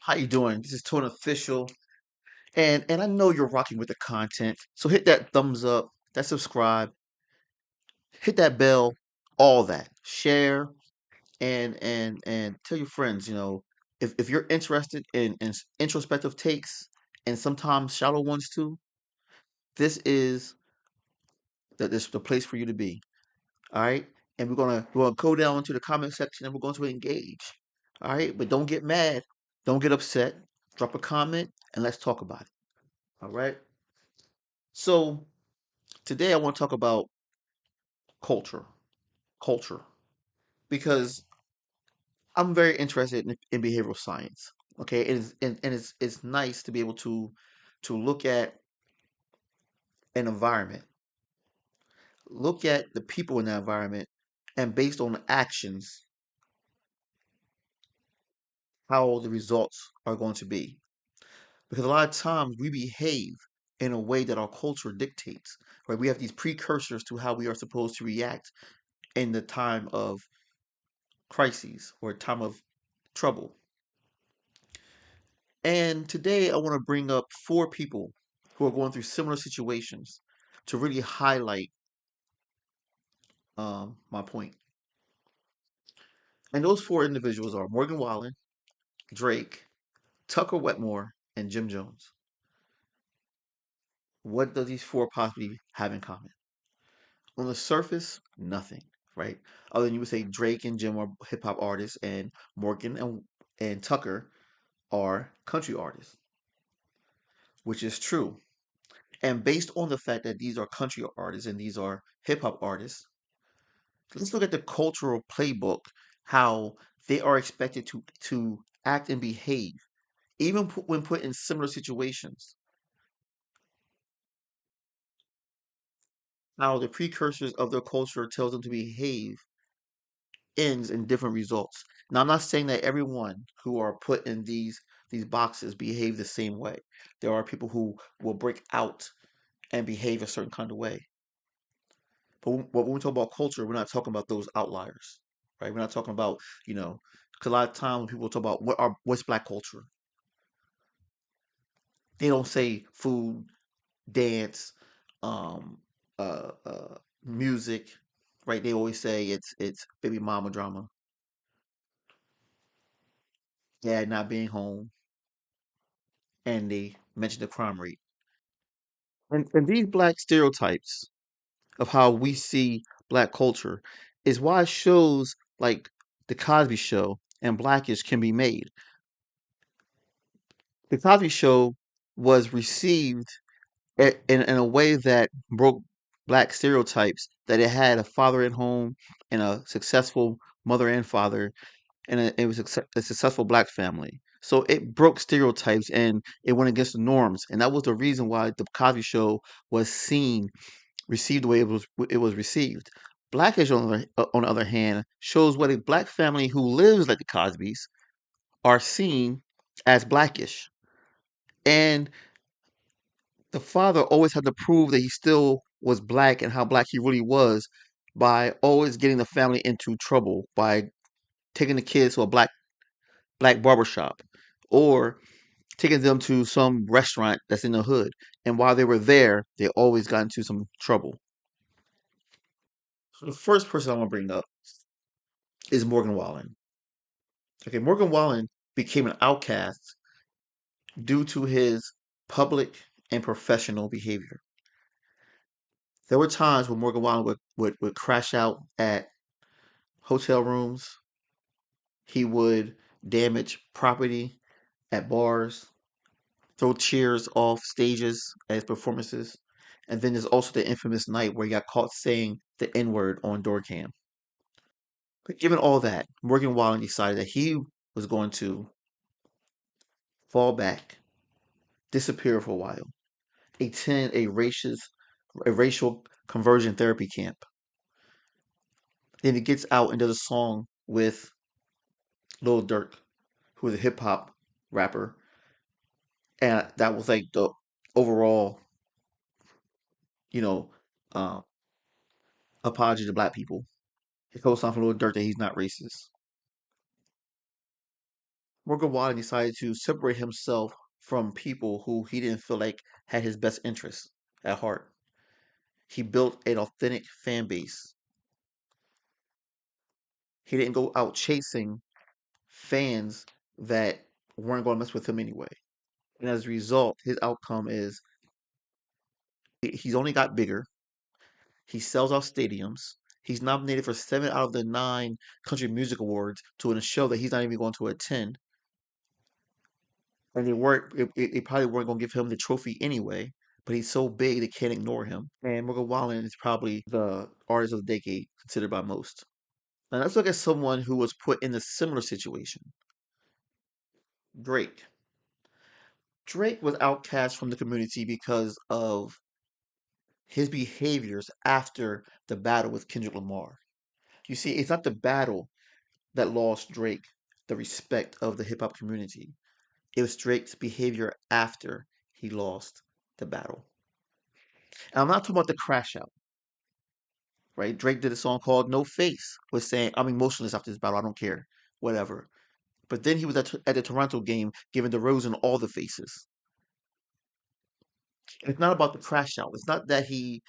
How you doing? This is Tone Official, and I know you're rocking with the content. So hit that thumbs up, that subscribe, hit that bell, all that. Share and tell your friends. If you're interested in introspective takes and sometimes shallow ones too, this is the place for you to be. All right, and we're gonna go down into the comment section and we're going to engage. All right, but don't get mad, don't get upset. Drop a comment and let's talk about it. All right. So today I want to talk about culture, culture, because I'm very interested in behavioral science. Okay, and it's nice to be able to look at an environment, look at the people in that environment, and based on the actions, how the results are going to be. Because a lot of times we behave in a way that our culture dictates, right? We have these precursors to how we are supposed to react in the time of crises or time of trouble. And today I want to bring up four people who are going through similar situations to really highlight my point. And those four individuals are Morgan Wallen, Drake, Tucker Wetmore, and Jim Jones. What does these four possibly have in common? On the surface, nothing, right? Other than you would say Drake and Jim are hip hop artists, and Morgan and Tucker are country artists, which is true. And based on the fact that these are country artists and these are hip hop artists, let's look at the cultural playbook, how they are expected to act and behave, even when put in similar situations. How the precursors of their culture tells them to behave ends in different results. Now, I'm not saying that everyone who are put in these boxes behave the same way. There are people who will break out and behave a certain kind of way. But when we talk about culture, we're not talking about those outliers, right? We're not talking about, you know, because a lot of times when people talk about what's black culture, they don't say food, dance, um, music, right? They always say it's baby mama drama, dad not being home, and they mention the crime rate. And these black stereotypes of how we see black culture is why shows like The Cosby Show and Blackish can be made. The Cosby Show was received in a way that broke black stereotypes that it had a father at home and a successful mother and father, and it was a successful black family. So it broke stereotypes and it went against the norms, and that was the reason why the Cosby Show was seen, received the way it was received. Blackish, on the other hand, shows what a black family who lives like the Cosbys are seen as blackish. And the father always had to prove that he still was black and how black he really was by always getting the family into trouble by taking the kids to a black barbershop or taking them to some restaurant that's in the hood. And while they were there, they always got into some trouble. So the first person I want to bring up is Morgan Wallen. Okay, Morgan Wallen became an outcast due to his public and professional behavior. There were times when Morgan Wallen would crash out at hotel rooms. He would damage property at bars, throw chairs off stages at his performances. And then there's also the infamous night where he got caught saying the N word on door cam. But given all that, Morgan Wallen decided that he was going to fall back, disappear for a while, attend a racial conversion therapy camp. Then he gets out and does a song with Lil Durk, who is a hip hop rapper, and that was like the overall, you know, uh, apology to black people. He co-signed for Lil Durk that he's not racist. Morgan Wallen decided to separate himself from people who he didn't feel like had his best interests at heart. He built an authentic fan base. He didn't go out chasing fans that weren't going to mess with him anyway. And as a result, his outcome is he's only got bigger. He sells out stadiums. He's nominated for 7 out of the 9 country music awards to a show that he's not even going to attend. And they probably weren't going to give him the trophy anyway. But he's so big they can't ignore him. And Morgan Wallen is probably the artist of the decade considered by most. Now let's look at someone who was put in a similar situation. Drake. Drake was outcast from the community because of his behaviors after the battle with Kendrick Lamar. You see, it's not the battle that lost Drake the respect of the hip hop community. It was Drake's behavior after he lost the battle. And I'm not talking about the crash out, right? Drake did a song called No Face, was saying, I'm emotionless after this battle, I don't care, whatever. But then he was at the Toronto game giving DeRozan all the faces. And it's not about the crash out. It's not that he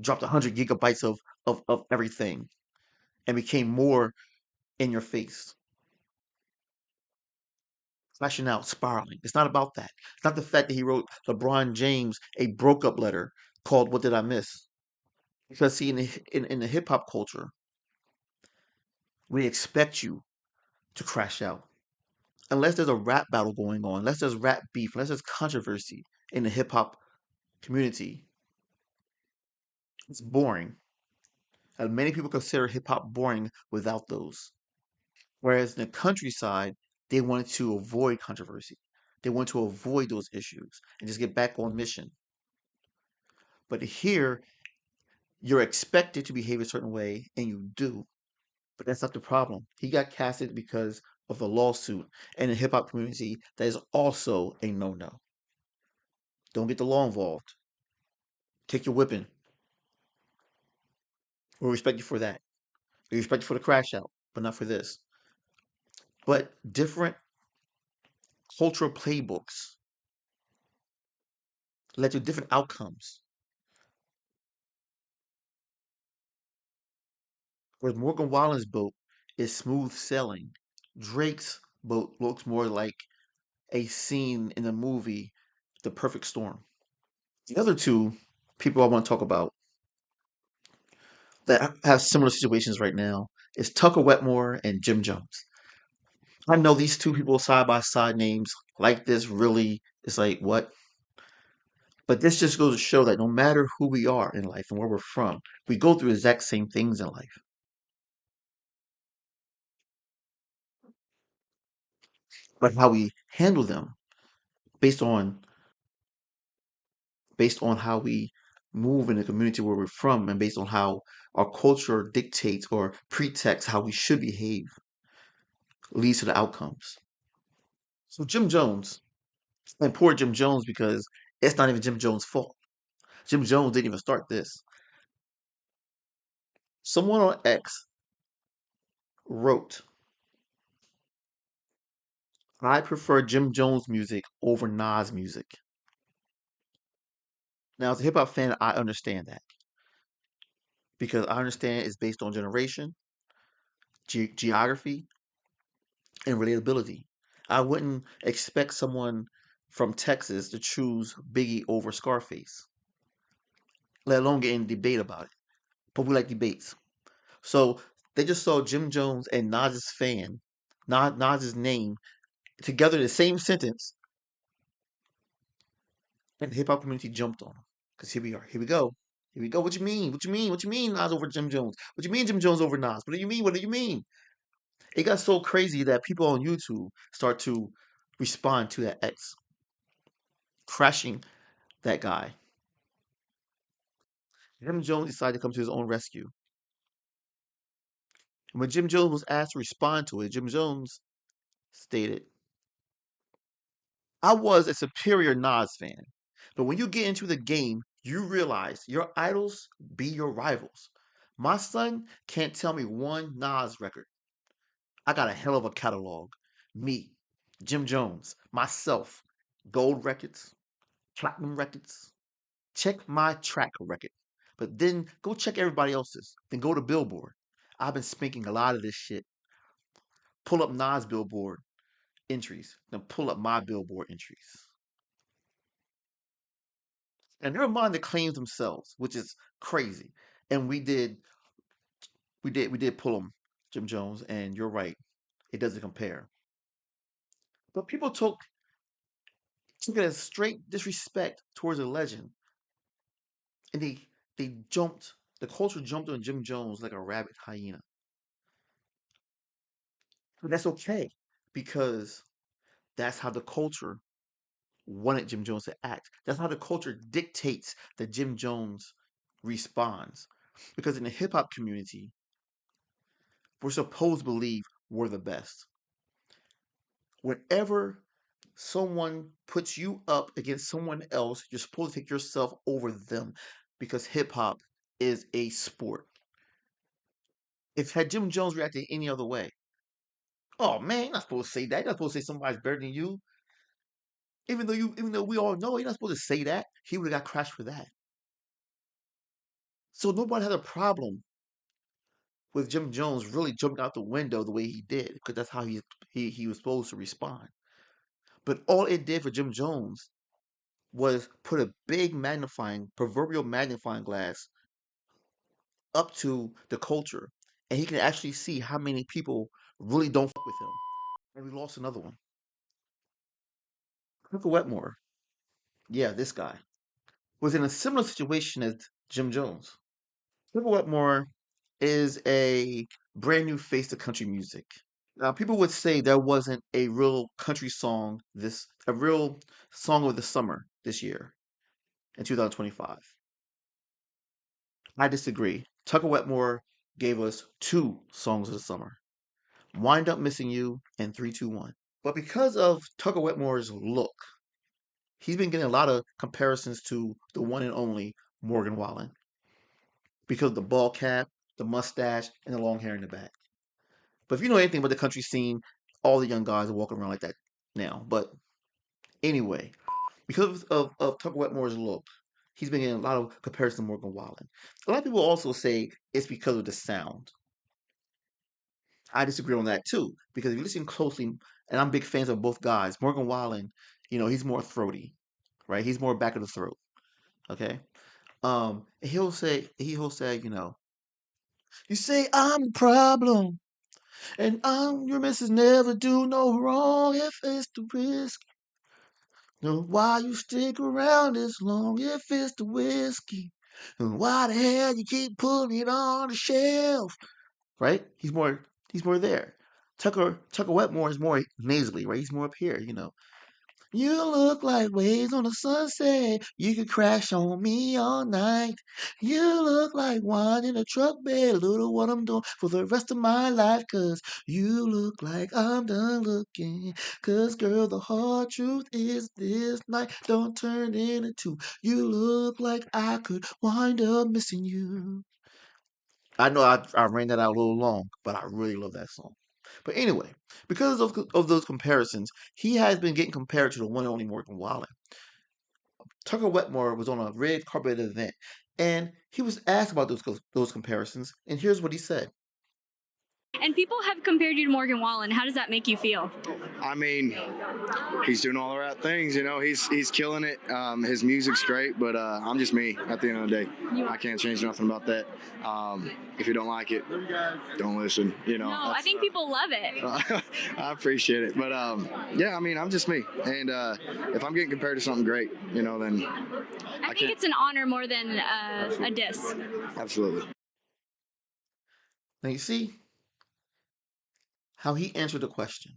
dropped 100 gigabytes of everything and became more in your face, flashing out, spiraling. It's not about that. It's not the fact that he wrote LeBron James a broke up letter called "What Did I Miss?" Because see, in the hip hop culture, we expect you to crash out unless there's a rap battle going on, unless there's rap beef, unless there's controversy in the hip hop community. It's boring. And many people consider hip hop boring without those. Whereas in the countryside, they wanted to avoid controversy. They want to avoid those issues and just get back on mission. But here, you're expected to behave a certain way, and you do. But that's not the problem. He got casted because of a lawsuit in the hip hop community that is also a no no. Don't get the law involved. Take your whipping. We'll respect you for that. We respect you for the crash out, but not for this. But different cultural playbooks led to different outcomes. Whereas Morgan Wallen's boat is smooth sailing, Drake's boat looks more like a scene in the movie The Perfect Storm. The other two people I want to talk about that have similar situations right now is Tucker Wetmore and Jim Jones. I know these two people side by side names like this really is like what? But this just goes to show that no matter who we are in life and where we're from, we go through the exact same things in life. But how we handle them based on based on how we move in the community where we're from and based on how our culture dictates or pretext how we should behave leads to the outcomes. So Jim Jones, and poor Jim Jones because it's not even Jim Jones' fault. Jim Jones didn't even start this. Someone on X wrote, I prefer Jim Jones music over Nas music. Now, as a hip hop fan, I understand that because I understand it's based on generation, geography, and relatability. I wouldn't expect someone from Texas to choose Biggie over Scarface, let alone get in debate about it. But we like debates. So they just saw Jim Jones and Nas's fan, Nas's name, together in the same sentence, and the hip hop community jumped on them. Because here we are. Here we go. Here we go. What you mean? What you mean? What you mean Nas over Jim Jones? What you mean Jim Jones over Nas? What do you mean? What do you mean? It got so crazy that people on YouTube start to respond to that X, crashing that guy. Jim Jones decided to come to his own rescue. And when Jim Jones was asked to respond to it, Jim Jones stated, I was a superior Nas fan. But when you get into the game, you realize your idols be your rivals. My son can't tell me one Nas record. I got a hell of a catalog. Me, Jim Jones, myself, gold records, platinum records. Check my track record. But then go check everybody else's. Then go to Billboard. I've been spanking a lot of this shit. Pull up Nas Billboard entries. Then pull up my Billboard entries. And never mind the claims themselves, which is crazy. And we did pull them, Jim Jones, and you're right. It doesn't compare. But people took it as straight disrespect towards a legend, and they jumped. The culture jumped on Jim Jones like a rabid hyena. But that's okay because that's how the culture wanted Jim Jones to act. That's how the culture dictates that Jim Jones responds. Because in the hip hop community, we're supposed to believe we're the best. Whenever someone puts you up against someone else, you're supposed to take yourself over them because hip hop is a sport. If had Jim Jones reacted any other way, oh man, you're not supposed to say that. You're not supposed to say somebody's better than you. Even though we all know you're not supposed to say that, he would have got crashed for that. So nobody had a problem with Jim Jones really jumping out the window the way he did, because that's how he was supposed to respond. But all it did for Jim Jones was put a big proverbial magnifying glass up to the culture, and he can actually see how many people really don't fuck with him. And we lost another one. Clifford Wetmore, yeah, this guy was in a similar situation as Jim Jones. Clifford Wetmore is a brand new face to country music. Now, people would say there wasn't a real song of the summer this year in 2025. I disagree. Tucker Wetmore gave us two songs of the summer: Wind Up Missing You and 321. But because of Tucker Wetmore's look, he's been getting a lot of comparisons to the one and only Morgan Wallen because of the ball cap, the mustache, and the long hair in the back. But if you know anything about the country scene, all the young guys are walking around like that now. But anyway, because of Tucker Wetmore's look, he's been getting a lot of comparisons to Morgan Wallen. A lot of people also say it's because of the sound. I disagree on that too, because if you listen closely, and I'm big fans of both guys, Morgan Wallen, he's more throaty, right? He's more back of the throat. Okay. He'll say, you say I'm the problem, and I'm your missus never do no wrong if it's the risk. No, why you stick around this long if it's the whiskey? And why the hell you keep putting it on the shelf? Right? He's more there. Tucker Wetmore is more nasally, right? He's more up here. You look like waves on a sunset. You could crash on me all night. You look like wine in a truck bed. Little what I'm doing for the rest of my life. 'Cause you look like I'm done looking. 'Cause girl, the hard truth is this night don't turn into two. You look like I could wind up missing you. I know I ran that out a little long, but I really love that song. But anyway, because of those comparisons, he has been getting compared to the one and only Morgan Wallen. Tucker Wetmore was on a red carpet event, and he was asked about those comparisons, and here's what he said. And people have compared you to Morgan Wallen. How does that make you feel? I mean, he's doing all the right things. He's killing it. His music's great, but I'm just me. At the end of the day, I can't change nothing about that. If you don't like it, don't listen. No, I think people love it. I appreciate it, but yeah, I mean, I'm just me, and if I'm getting compared to something great, then I think it's an honor more than a diss. Absolutely. Now you see how he answered the question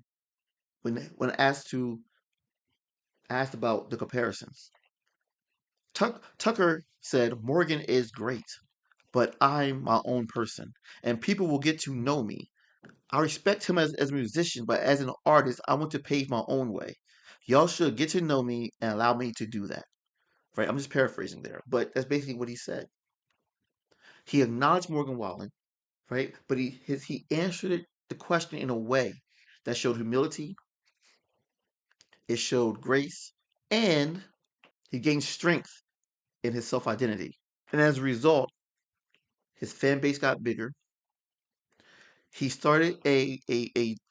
when asked about the comparisons. Tucker said Morgan is great, but I'm my own person, and people will get to know me. I respect him as a musician, but as an artist, I want to pave my own way. Y'all should get to know me and allow me to do that. Right? I'm just paraphrasing there, but that's basically what he said. He acknowledged Morgan Wallen, right? But he answered it the question in a way that showed humility, it showed grace, and he gained strength in his self identity. And as a result, his fan base got bigger. He started a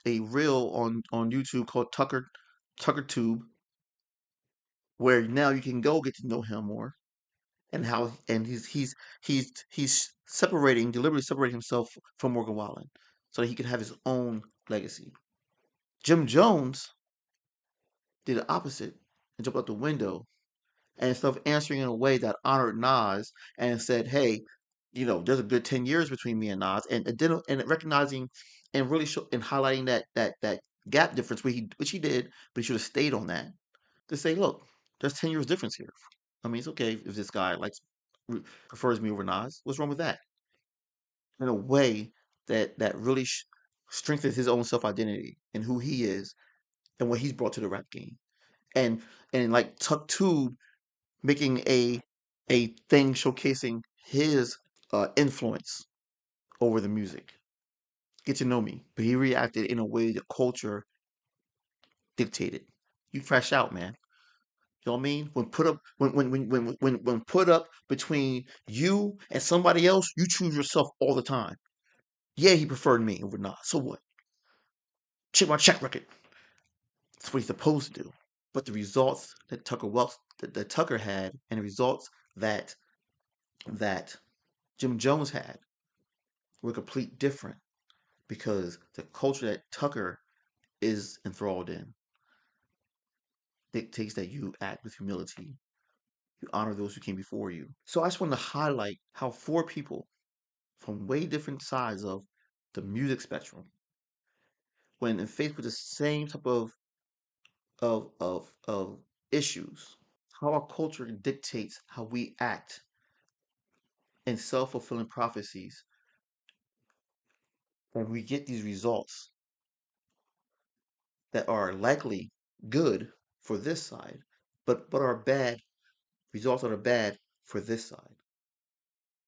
reel on YouTube called Tucker Tube, where now you can go get to know him more, and how and he's separating, deliberately separating himself from Morgan Wallen so that he can have his own legacy. Jim Jones did the opposite and jumped out the window, and instead of answering in a way that honored Nas and said, "Hey, there's a good 10 years between me and Nas," and recognizing and really and highlighting that gap difference, which he did, but he should have stayed on that to say, "Look, there's 10 years difference here. I mean, it's okay if this guy prefers me over Nas. What's wrong with that?" In a way that really strengthens his own self identity and who he is and what he's brought to the rap game. And like Tuck Tube making a thing showcasing his influence over the music. Get to know me, but he reacted in a way the culture dictated. You fresh out, man. You know what I mean? When put up between you and somebody else, you choose yourself all the time. Yeah, he preferred me over not. So what? Check my check record. That's what he's supposed to do. But the results that that Tucker had, and the results that Jim Jones had, were complete different because the culture that Tucker is enthralled in dictates that you act with humility. You honor those who came before you. So I just wanted to highlight how four people from way different sides of the music spectrum, when faced with the same type of issues, how our culture dictates how we act in self-fulfilling prophecies, and we get these results that are likely good for this side, but are bad results that are bad for this side.